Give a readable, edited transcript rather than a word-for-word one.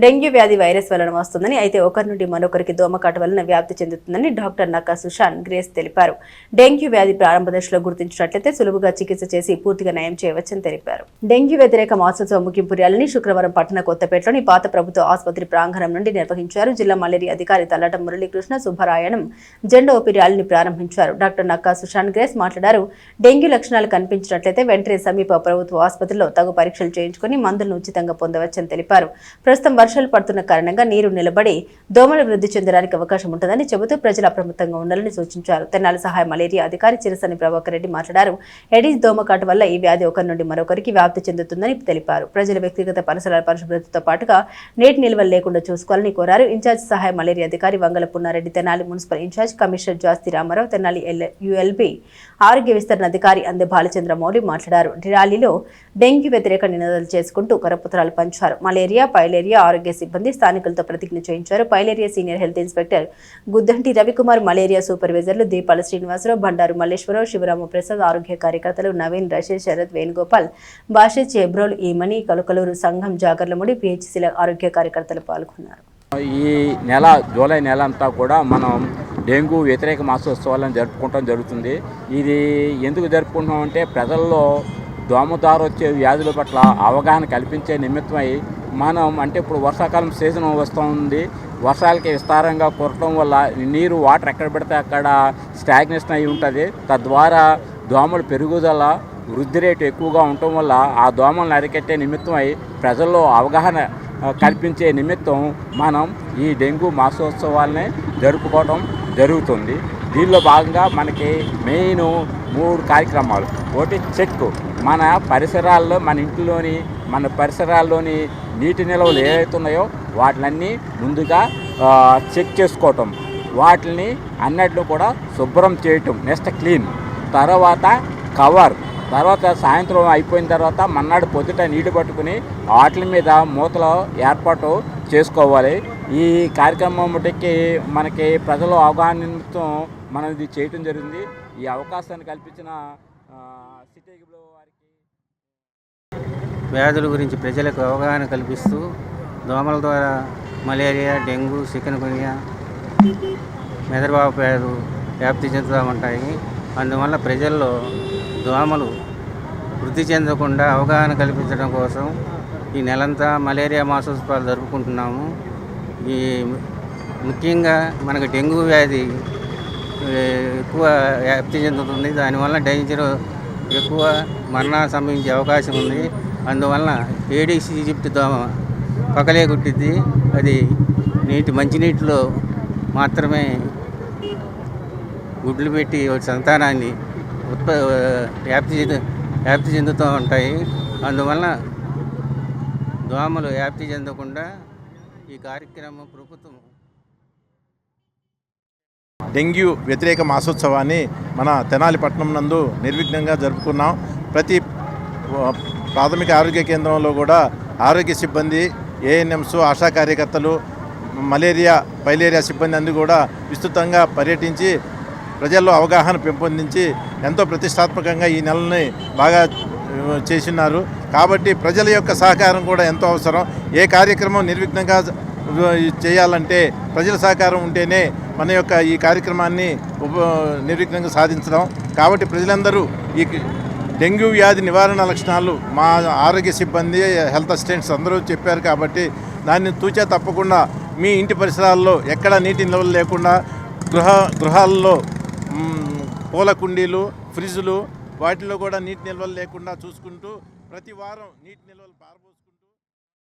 Dengue వ్యాధి virus వలన వస్తుందని, అయితే ఒకరి నుండి మరొకరికి దోమకాటు వలన వ్యాప్తి చెందుతుందని డాక్టర్ నక్కా సుషాన్ గ్రేస్ తెలిపారు. డెంగ్యూ వ్యాధి ప్రారంభ దశలో గుర్తించినట్లయితే సులువుగా చికిత్స చేసి పూర్తిగా నయం చేయవచ్చని తెలిపారు. డెంగ్యూ వ్యతిరేక మాసోత్సవ ముగింపు ర్యాలీని శుక్రవారం పట్టణ కొత్తపేటలోని పాత ప్రభుత్వ ఆసుపత్రి ప్రాంగణం నుండి నిర్వహించారు. జిల్లా మలేరియా అధికారి తల్లట మురళీకృష్ణ సుబ్బరాయణం జెండా ఊపి ర్యాలీని ప్రారంభించారు. డాక్టర్ నక్కా సుషాన్ గ్రేస్ మాట్లాడారు. డెంగ్యూ లక్షణాలు కనిపించినట్లయితే వెంటనే సమీప ప్రభుత్వ ఆసుపత్రిలో తగు పరీక్షలు చేయించుకుని మందులను ఉచితంగా పొందవచ్చని తెలిపారు. ప్రస్తుతం వర్షాలు పడుతున్న కారణంగా నీరు నిలబడి దోమలు వృద్ధి చెందడానికి అవకాశం ఉంటుందని చెబుతూ ప్రజలు అప్రమత్తంగా ఉండాలని సూచించారు. తెనాలి సహాయ మలేరియా అధికారి చిరసని ప్రభాకర్ రెడ్డి మాట్లాడారు. ఎడిస్ దోమకాటు వల్ల ఈ వ్యాధి ఒకరి నుండి మరొకరికి వ్యాప్తి చెందుతుందని తెలిపారు. ప్రజల వ్యక్తిగత పరిసరాల పరిశుభ్రతతో పాటుగా నీటి నిల్వలు లేకుండా చూసుకోవాలని కోరారు. ఇన్ఛార్జ్ సహాయ మలేరియా అధికారి Vangala Punnareddy, Tenali municipal in-charge commissioner Jasti Ramarao, Tenali ULB ఆరోగ్య విస్తరణ అధికారి అందే బాలచంద్ర మౌలి మాట్లాడారు. ర్యాలీలో డెంగ్యూ వ్యతిరేక నినాదాలు చేసుకుంటూ కరపత్రాలు పంచారు. మలేరియా, పైలేరియా ఆరోగ్య సిబ్బంది స్థానికులతో ప్రతిజ్ఞ చేయించారు. Filaria senior health inspector Guddanti Ravikumar, malaria సూపర్వైజర్లు దీపాల శ్రీనివాసరావు, బండారు మల్లేశ్వరరావు, శివరామ ప్రసాద్, ఆరోగ్య కార్యకర్తలు నవీన్, రషీద్, శరత్, వేణుగోపాల్, బాషిద్, చెబ్రోల్, ఈమని, కలుకలూరు సంఘం, జాగర్లముడి, పిహెచ్సిల ఆరోగ్య కార్యకర్తలు పాల్గొన్నారు. ఈ నెల జూలై నెల అంతా కూడా మనం డెంగ్యూ వ్యతిరేక మాసోత్సవాలను జరుపుకోవడం జరుగుతుంది. ఇది ఎందుకు జరుపుకుంటున్నామంటే ప్రజల్లో దోమ ద్వారా వచ్చే వ్యాధుల పట్ల అవగాహన కల్పించే నిమిత్తమై మనం అంటే ఇప్పుడు వర్షాకాలం సీజన్ వస్తుంది. వర్షాలకి విస్తారంగా కురటం వల్ల నీరు వాటర్ ఎక్కడ పెడితే అక్కడ స్టాగ్నేషన్ అయి ఉంటుంది. తద్వారా దోమలు పెరుగుదల వృద్ధి రేటు ఎక్కువగా ఉండటం వల్ల ఆ దోమలను అరికట్టే నిమిత్తమై ప్రజల్లో అవగాహన కల్పించే నిమిత్తం మనం ఈ డెంగ్యూ మాసోత్సవాలని జరుపుకోవడం జరుగుతుంది. దీనిలో భాగంగా మనకి మెయిన్ 3 కార్యక్రమాలు. ఒకటి చెక్, మన పరిసరాల్లో మన ఇంట్లోని మన పరిసరాల్లోని నీటి నిల్వలు ఏవైతే ఉన్నాయో వాటిలన్నీ ముందుగా చెక్ చేసుకోవటం, వాటిని అన్నిటిని కూడా శుభ్రం చేయటం, నెక్స్ట్ క్లీన్, తర్వాత కవర్, తర్వాత సాయంత్రం అయిపోయిన తర్వాత మన్నాడు పొద్దుట నీటి పట్టుకుని వాటి మీద మూతలు ఏర్పాటు చేసుకోవాలి. ఈ కార్యక్రమం మటుకి మనకి ప్రజలు అవగాహన నిమిత్తం మనం ఇది చేయటం జరిగింది. ఈ అవకాశాన్ని కల్పించిన సిటీలో వారికి వ్యాధుల గురించి ప్రజలకు అవగాహన కల్పిస్తూ దోమల ద్వారా మలేరియా, డెంగ్యూ, చికెన్గున్యా, మెదడువాపు వ్యాధులు వ్యాప్తి చెందుతూ ఉంటాయి. అందువల్ల ప్రజల్లో దోమలు వృద్ధి చెందకుండా అవగాహన కల్పించడం కోసం ఈ నెలంతా మలేరియా మాసోత్సవాలు జరుపుకుంటున్నాము. ఈ ముఖ్యంగా మనకు డెంగ్యూ వ్యాధి ఎక్కువ వ్యాప్తి చెందుతుంది. దానివల్ల డేంజర్ ఎక్కువ, మరణాలు సంభవించే అవకాశం ఉంది. అందువల్ల ఏడీస్ ఈజిప్ట్ దోమ పగలే కుట్టిద్ది. అది మంచినీటిలో మాత్రమే గుడ్లు పెట్టి సంతానాన్ని వ్యాప్తి చెందుతూ ఉంటాయి. అందువల్ల దోమలు వ్యాప్తి చెందకుండా ఈ కార్యక్రమం ప్రభుత్వం డెంగ్యూ వ్యతిరేక మాసోత్సవాన్ని మన తెనాలి పట్టణం నందు నిర్విఘ్నంగా జరుపుకున్నాం. ప్రతి ప్రాథమిక ఆరోగ్య కేంద్రంలో కూడా ఆరోగ్య సిబ్బంది, ఏఎన్ఎంస్, ఆశా కార్యకర్తలు, మలేరియా, పైలేరియా సిబ్బంది అందరూ కూడా విస్తృతంగా పర్యటించి ప్రజల్లో అవగాహన పెంపొందించి ఎంతో ప్రతిష్టాత్మకంగా ఈ నెలని బాగా చేసినారు. కాబట్టి ప్రజల యొక్క సహకారం కూడా ఎంతో అవసరం. ఏ కార్యక్రమం నిర్విఘ్నంగా చేయాలంటే ప్రజల సహకారం ఉంటేనే మన యొక్క ఈ కార్యక్రమాన్ని నిర్విఘ్నంగా సాధించడం. కాబట్టి ప్రజలందరూ ఈ డెంగ్యూ వ్యాధి నివారణ లక్షణాలు మా ఆరోగ్య సిబ్బంది, హెల్త్ అసిస్టెంట్స్ అందరూ చెప్పారు. కాబట్టి దాన్ని తూచా తప్పకుండా మీ ఇంటి పరిసరాల్లో ఎక్కడ నీటి నిల్వలు లేకుండా గృహాల్లో పూల కుండీలు, ఫ్రిడ్జ్లు వాటిలో కూడా నీటి నిల్వలు లేకుండా చూసుకుంటూ ప్రతి వారం నీటి నిల్వలు పారబోసుకుంటూ